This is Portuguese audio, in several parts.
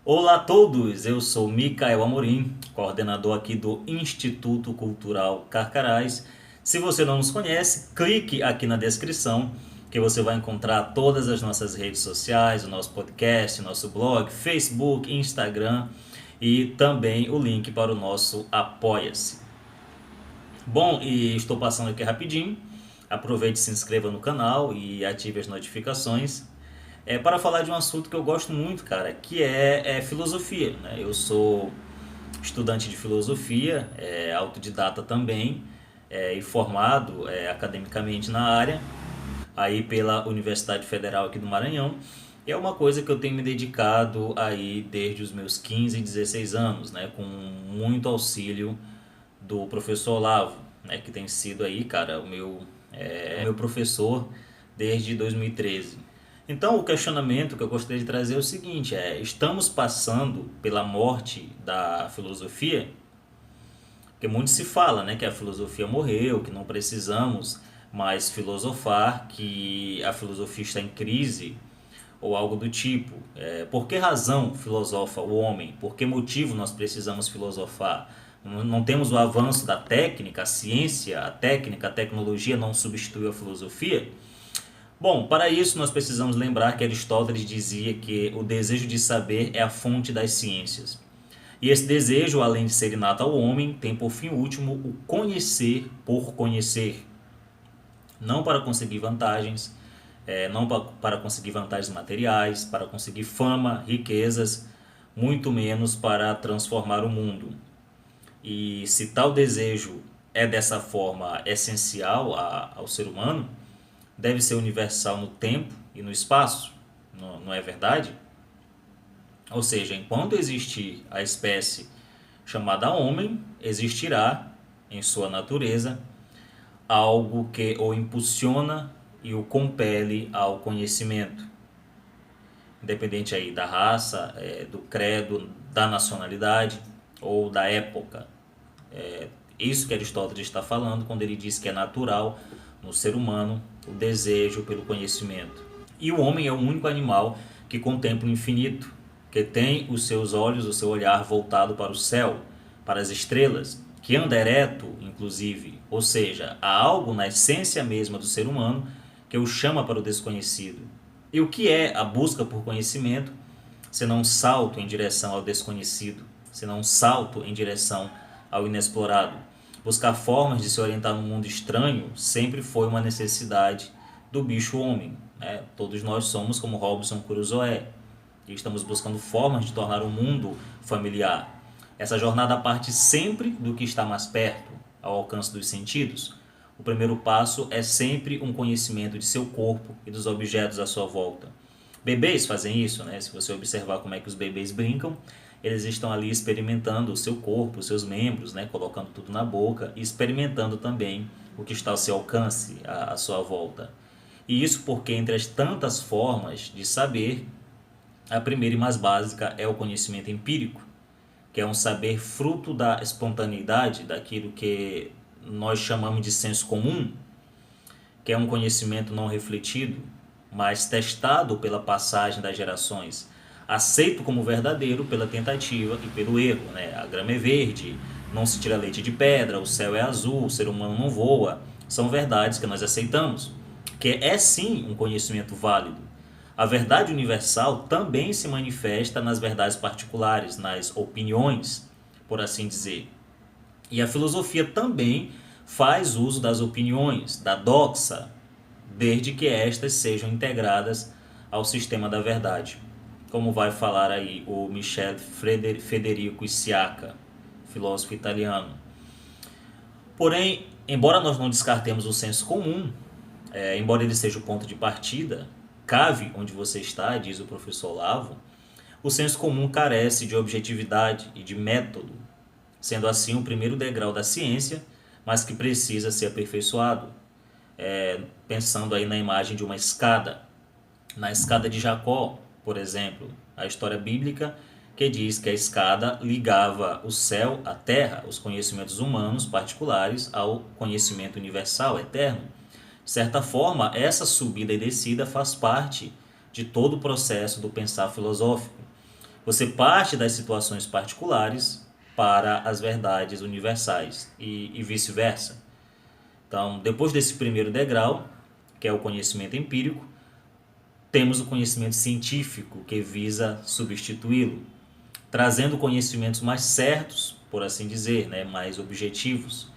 Olá a todos, eu sou Micael Amorim, coordenador aqui do Instituto Cultural Carcarás. Se você não nos conhece, clique aqui na descrição que você vai encontrar todas as nossas redes sociais, o nosso podcast, nosso blog, Facebook, Instagram e também o link para o nosso Apoia-se. Bom, e estou passando aqui rapidinho. Aproveite, se inscreva no canal e ative as notificações. Para falar de um assunto que eu gosto muito, cara, que é filosofia, né? Eu sou estudante de filosofia, autodidata também, e formado academicamente na área, aí pela Universidade Federal aqui do Maranhão. E é uma coisa que eu tenho me dedicado aí desde os meus 15, 16 anos, né? Com muito auxílio do professor Olavo, né? Que tem sido aí, cara, o meu professor desde 2013. Então, o questionamento que eu gostaria de trazer é o seguinte: estamos passando pela morte da filosofia? Porque muito se fala, né, que a filosofia morreu, que não precisamos mais filosofar, que a filosofia está em crise ou algo do tipo. Por que razão filosofa o homem? Por que motivo nós precisamos filosofar? Não temos o avanço da técnica, a ciência, a técnica, a tecnologia não substitui a filosofia? Bom, para isso nós precisamos lembrar que Aristóteles dizia que o desejo de saber é a fonte das ciências. E esse desejo, além de ser inato ao homem, tem por fim último o conhecer por conhecer, não para conseguir vantagens, não para conseguir vantagens materiais, para conseguir fama, riquezas, muito menos para transformar o mundo. E se tal desejo é dessa forma essencial ao ser humano, deve ser universal no tempo e no espaço, não é verdade? Ou seja, enquanto existir a espécie chamada homem, existirá em sua natureza algo que o impulsiona e o compele ao conhecimento, independente aí da raça, do credo, da nacionalidade ou da época. Isso que Aristóteles está falando quando ele diz que é natural no ser humano o desejo pelo conhecimento. E o homem é o único animal que contempla o infinito, que tem os seus olhos, o seu olhar voltado para o céu, para as estrelas, que anda ereto, inclusive. Ou seja, há algo na essência mesma do ser humano que o chama para o desconhecido. E o que é a busca por conhecimento, senão um salto em direção ao desconhecido, senão um salto em direção ao inexplorado? Buscar formas de se orientar no mundo estranho sempre foi uma necessidade do bicho-homem. Né? Todos nós somos como Robinson Crusoe e estamos buscando formas de tornar o mundo familiar. Essa jornada parte sempre do que está mais perto, ao alcance dos sentidos. O primeiro passo é sempre um conhecimento de seu corpo e dos objetos à sua volta. Bebês fazem isso, né? Se você observar como é que os bebês brincam, eles estão ali experimentando o seu corpo, os seus membros, né? Colocando tudo na boca e experimentando também o que está ao seu alcance, à sua volta. E isso porque entre as tantas formas de saber, a primeira e mais básica é o conhecimento empírico, que é um saber fruto da espontaneidade, daquilo que nós chamamos de senso comum, que é um conhecimento não refletido, mas testado pela passagem das gerações, aceito como verdadeiro pela tentativa e pelo erro. Né? A grama é verde, não se tira leite de pedra, o céu é azul, o ser humano não voa. São verdades que nós aceitamos, que é sim um conhecimento válido. A verdade universal também se manifesta nas verdades particulares, nas opiniões, por assim dizer. E a filosofia também faz uso das opiniões, da doxa, desde que estas sejam integradas ao sistema da verdade, como vai falar aí o Michel Federico Siaka, filósofo italiano. Porém, embora nós não descartemos o senso comum, embora ele seja o ponto de partida, cave onde você está, diz o professor Olavo, o senso comum carece de objetividade e de método, sendo assim o primeiro degrau da ciência, mas que precisa ser aperfeiçoado. Pensando aí na imagem de uma escada, na escada de Jacó, por exemplo, a história bíblica que diz que a escada ligava o céu à terra, os conhecimentos humanos particulares ao conhecimento universal, eterno. De certa forma, essa subida e descida faz parte de todo o processo do pensar filosófico. Você parte das situações particulares para as verdades universais e vice-versa. Então, depois desse primeiro degrau, que é o conhecimento empírico, temos o conhecimento científico, que visa substituí-lo, trazendo conhecimentos mais certos, por assim dizer, né, mais objetivos,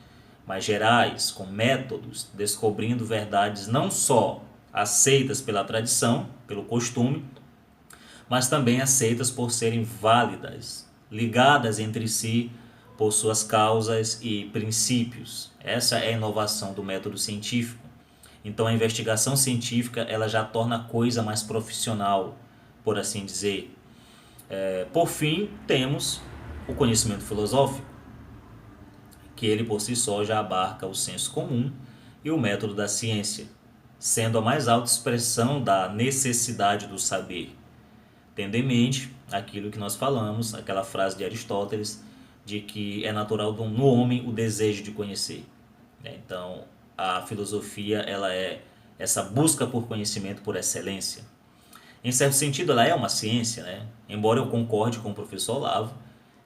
mais gerais, com métodos, descobrindo verdades não só aceitas pela tradição, pelo costume, mas também aceitas por serem válidas, ligadas entre si por suas causas e princípios. Essa é a inovação do método científico. Então a investigação científica ela já torna a coisa mais profissional, por assim dizer. Por fim, temos o conhecimento filosófico, que ele por si só já abarca o senso comum e o método da ciência, sendo a mais alta expressão da necessidade do saber, tendo em mente aquilo que nós falamos, aquela frase de Aristóteles, de que é natural no homem o desejo de conhecer. Então, a filosofia ela é essa busca por conhecimento por excelência. Em certo sentido, ela é uma ciência, né? Embora eu concorde com o professor Olavo,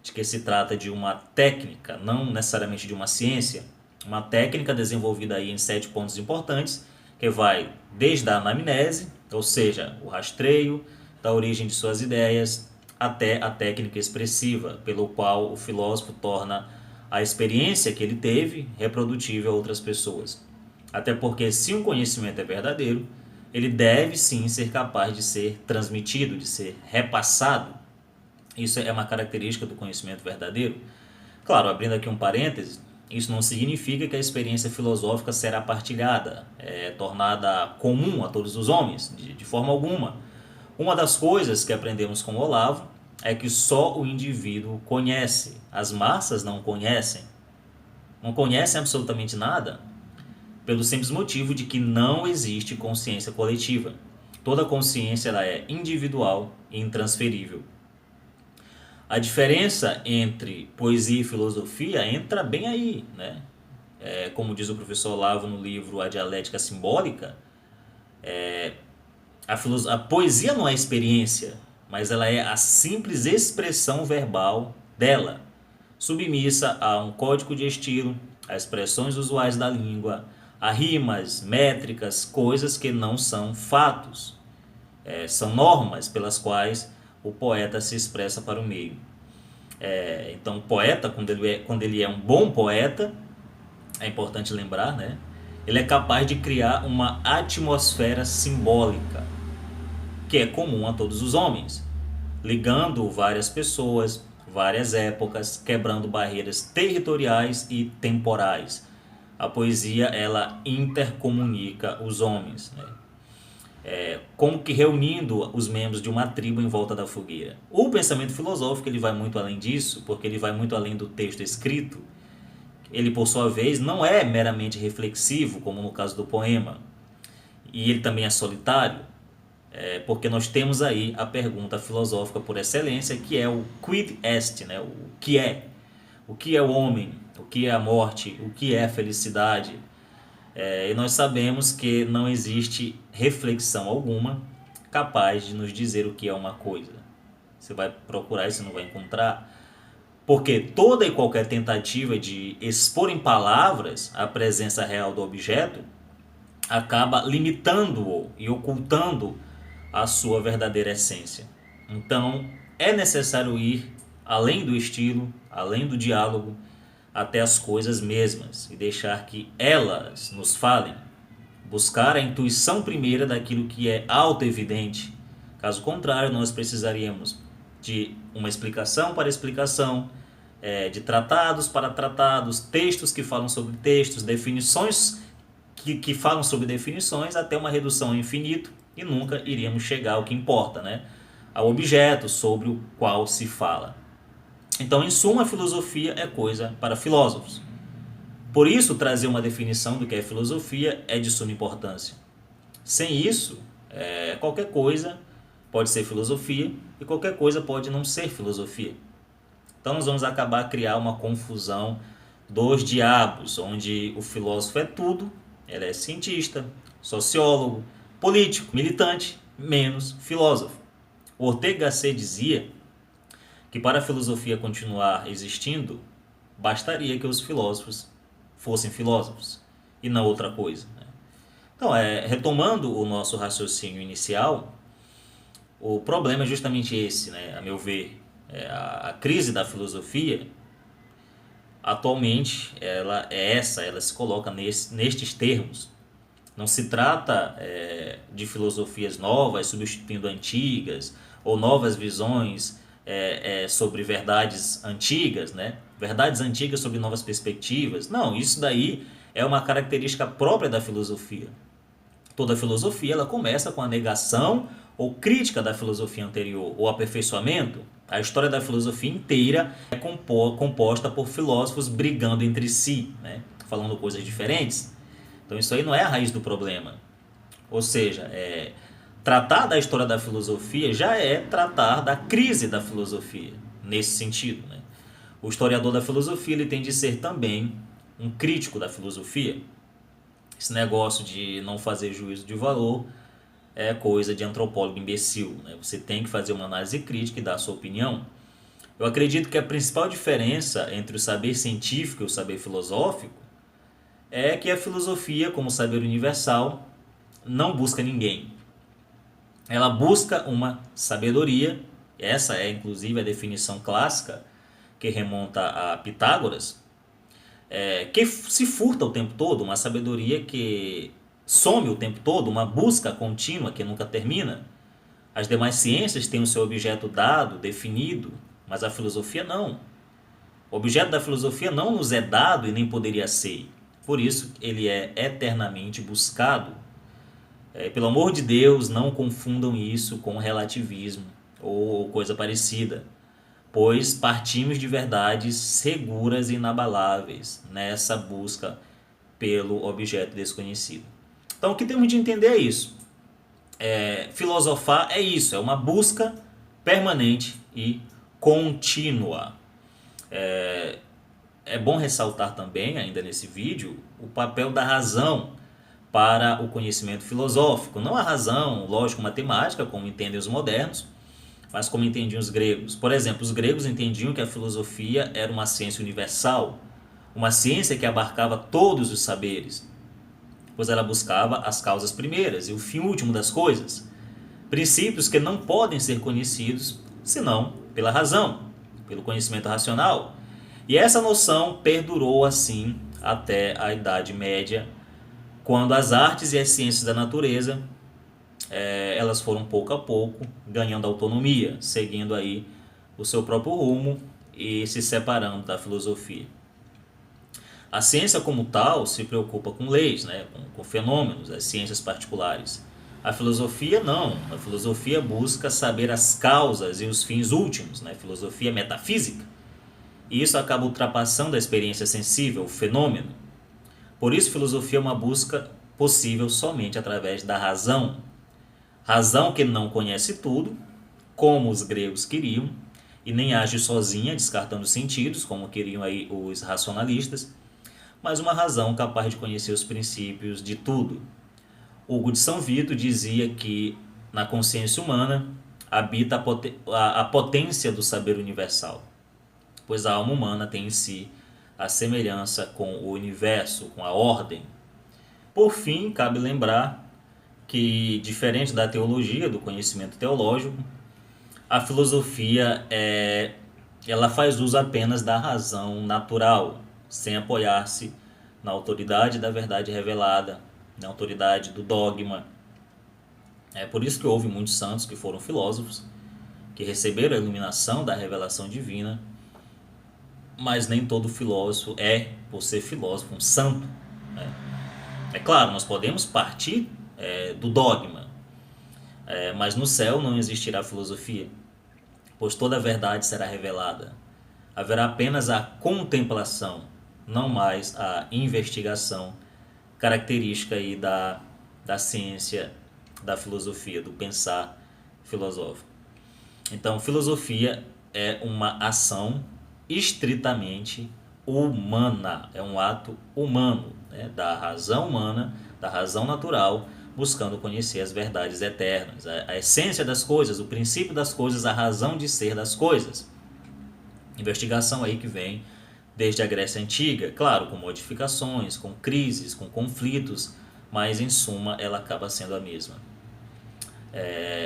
de que se trata de uma técnica, não necessariamente de uma ciência, uma técnica desenvolvida aí em 7 pontos importantes, que vai desde a anamnese, ou seja, o rastreio da origem de suas ideias, até a técnica expressiva, pelo qual o filósofo torna a experiência que ele teve reprodutível a outras pessoas. Até porque se um conhecimento é verdadeiro, ele deve sim ser capaz de ser transmitido, de ser repassado. Isso é uma característica do conhecimento verdadeiro. Claro, abrindo aqui um parêntese, isso não significa que a experiência filosófica será partilhada, tornada comum a todos os homens, de forma alguma. Uma das coisas que aprendemos com o Olavo é que só o indivíduo conhece, as massas não conhecem. Não conhecem absolutamente nada, pelo simples motivo de que não existe consciência coletiva. Toda consciência ela é individual e intransferível. A diferença entre poesia e filosofia entra bem aí, né? Como diz o professor Olavo no livro A Dialética Simbólica, a poesia não é experiência, mas ela é a simples expressão verbal dela, submissa a um código de estilo, a expressões usuais da língua, a rimas, métricas, coisas que não são fatos, são normas pelas quais o poeta se expressa para o meio. Então, o poeta, quando ele é um bom poeta, é importante lembrar, né? Ele é capaz de criar uma atmosfera simbólica, que é comum a todos os homens, ligando várias pessoas, várias épocas, quebrando barreiras territoriais e temporais. A poesia, ela intercomunica os homens, né? Como que reunindo os membros de uma tribo em volta da fogueira. O pensamento filosófico ele vai muito além disso, porque ele vai muito além do texto escrito. Ele, por sua vez, não é meramente reflexivo, como no caso do poema. E ele também é solitário, porque nós temos aí a pergunta filosófica por excelência, que é o quid est, né? O que é? O que é o homem? O que é a morte? O que é a felicidade? E nós sabemos que não existe reflexão alguma capaz de nos dizer o que é uma coisa. Você vai procurar e você não vai encontrar, porque toda e qualquer tentativa de expor em palavras a presença real do objeto acaba limitando-o e ocultando a sua verdadeira essência. Então, é necessário ir além do estilo, além do diálogo, até as coisas mesmas e deixar que elas nos falem. Buscar a intuição primeira daquilo que é auto-evidente. Caso contrário, nós precisaríamos de uma explicação para explicação, de tratados para tratados, textos que falam sobre textos, definições que falam sobre definições, até uma redução ao infinito, e nunca iríamos chegar ao que importa, né? Ao objeto sobre o qual se fala. Então, em suma, a filosofia é coisa para filósofos. Por isso, trazer uma definição do que é filosofia é de suma importância. Sem isso, qualquer coisa pode ser filosofia e qualquer coisa pode não ser filosofia. Então, nós vamos acabar a criar uma confusão dos diabos, onde o filósofo é tudo, ele é cientista, sociólogo, político, militante, menos filósofo. O Ortega Gasset dizia que para a filosofia continuar existindo, bastaria que os filósofos fossem filósofos e não outra coisa, né? Então, retomando o nosso raciocínio inicial, o problema é justamente esse, né? A meu ver, a crise da filosofia atualmente ela se coloca nestes termos. Não se trata de filosofias novas substituindo antigas ou novas visões sobre verdades antigas, né? Verdades antigas sobre novas perspectivas. Não, isso daí é uma característica própria da filosofia. Toda filosofia ela começa com a negação ou crítica da filosofia anterior, ou aperfeiçoamento. A história da filosofia inteira é composta por filósofos brigando entre si, né? Falando coisas diferentes. Então isso aí não é a raiz do problema. Ou seja, tratar da história da filosofia já é tratar da crise da filosofia, nesse sentido, né? O historiador da filosofia ele tem de ser também um crítico da filosofia. Esse negócio de não fazer juízo de valor é coisa de antropólogo imbecil, né? Você tem que fazer uma análise crítica e dar a sua opinião. Eu acredito que a principal diferença entre o saber científico e o saber filosófico é que a filosofia, como saber universal, não busca ninguém. Ela busca uma sabedoria, essa é inclusive a definição clássica que remonta a Pitágoras, que se furta o tempo todo, uma sabedoria que some o tempo todo, uma busca contínua que nunca termina. As demais ciências têm o seu objeto dado, definido, mas a filosofia não. O objeto da filosofia não nos é dado e nem poderia ser. Por isso ele é eternamente buscado. Pelo amor de Deus, não confundam isso com relativismo ou coisa parecida, pois partimos de verdades seguras e inabaláveis nessa busca pelo objeto desconhecido. Então o que temos de entender é isso. Filosofar é isso, é uma busca permanente e contínua. É bom ressaltar também, ainda nesse vídeo, o papel da razão para o conhecimento filosófico. Não a razão lógico-matemática, como entendem os modernos, mas como entendiam os gregos. Por exemplo, os gregos entendiam que a filosofia era uma ciência universal, uma ciência que abarcava todos os saberes, pois ela buscava as causas primeiras e o fim último das coisas, princípios que não podem ser conhecidos senão pela razão, pelo conhecimento racional. E essa noção perdurou assim até a Idade Média, quando as artes e as ciências da natureza elas foram pouco a pouco ganhando autonomia, seguindo aí o seu próprio rumo e se separando da filosofia. A ciência como tal se preocupa com leis, né, com fenômenos, as ciências particulares. A filosofia não, a filosofia busca saber as causas e os fins últimos, né, filosofia metafísica. E isso acaba ultrapassando a experiência sensível, o fenômeno. Por isso, filosofia é uma busca possível somente através da razão. Razão que não conhece tudo, como os gregos queriam, e nem age sozinha, descartando sentidos, como queriam aí os racionalistas, mas uma razão capaz de conhecer os princípios de tudo. Hugo de São Vito dizia que na consciência humana habita a potência do saber universal, pois a alma humana tem em si a semelhança com o universo, com a ordem. Por fim, cabe lembrar que, diferente da teologia, do conhecimento teológico, a filosofia ela faz uso apenas da razão natural, sem apoiar-se na autoridade da verdade revelada, na autoridade do dogma. É por isso que houve muitos santos que foram filósofos, que receberam a iluminação da revelação divina, mas nem todo filósofo por ser filósofo, um santo, né? É claro, nós podemos partir do dogma, mas no céu não existirá filosofia, pois toda a verdade será revelada. Haverá apenas a contemplação, não mais a investigação, característica aí da ciência, da filosofia, do pensar filosófico. Então, filosofia é uma ação estritamente humana, é um ato humano, né, da razão humana, da razão natural, buscando conhecer as verdades eternas, a essência das coisas, o princípio das coisas, a razão de ser das coisas. Investigação aí que vem desde a Grécia Antiga, claro, com modificações, com crises, com conflitos, mas em suma ela acaba sendo a mesma.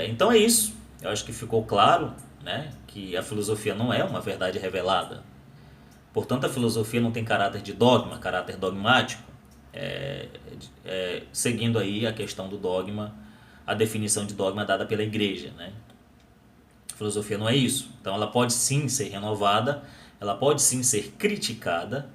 Então é isso. Eu acho que ficou claro, né, que a filosofia não é uma verdade revelada. Portanto, a filosofia não tem caráter de dogma, caráter dogmático, seguindo aí a questão do dogma, a definição de dogma dada pela igreja, né? A filosofia não é isso. Então ela pode sim ser renovada, ela pode sim ser criticada,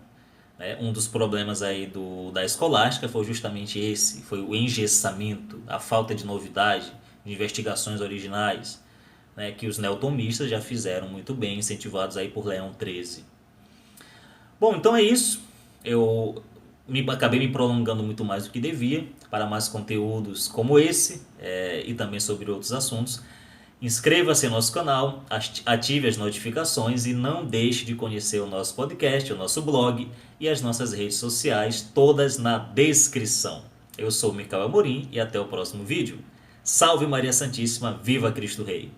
né? Um dos problemas aí da escolástica foi justamente esse, foi o engessamento, a falta de novidade, de investigações originais, né? Que os neotomistas já fizeram muito bem, incentivados aí por Leão XIII. Bom, então é isso. Eu acabei me prolongando muito mais do que devia. Para mais conteúdos como esse e também sobre outros assuntos, inscreva-se no nosso canal, ative as notificações e não deixe de conhecer o nosso podcast, o nosso blog e as nossas redes sociais, todas na descrição. Eu sou Micael Amorim e até o próximo vídeo. Salve Maria Santíssima, viva Cristo Rei!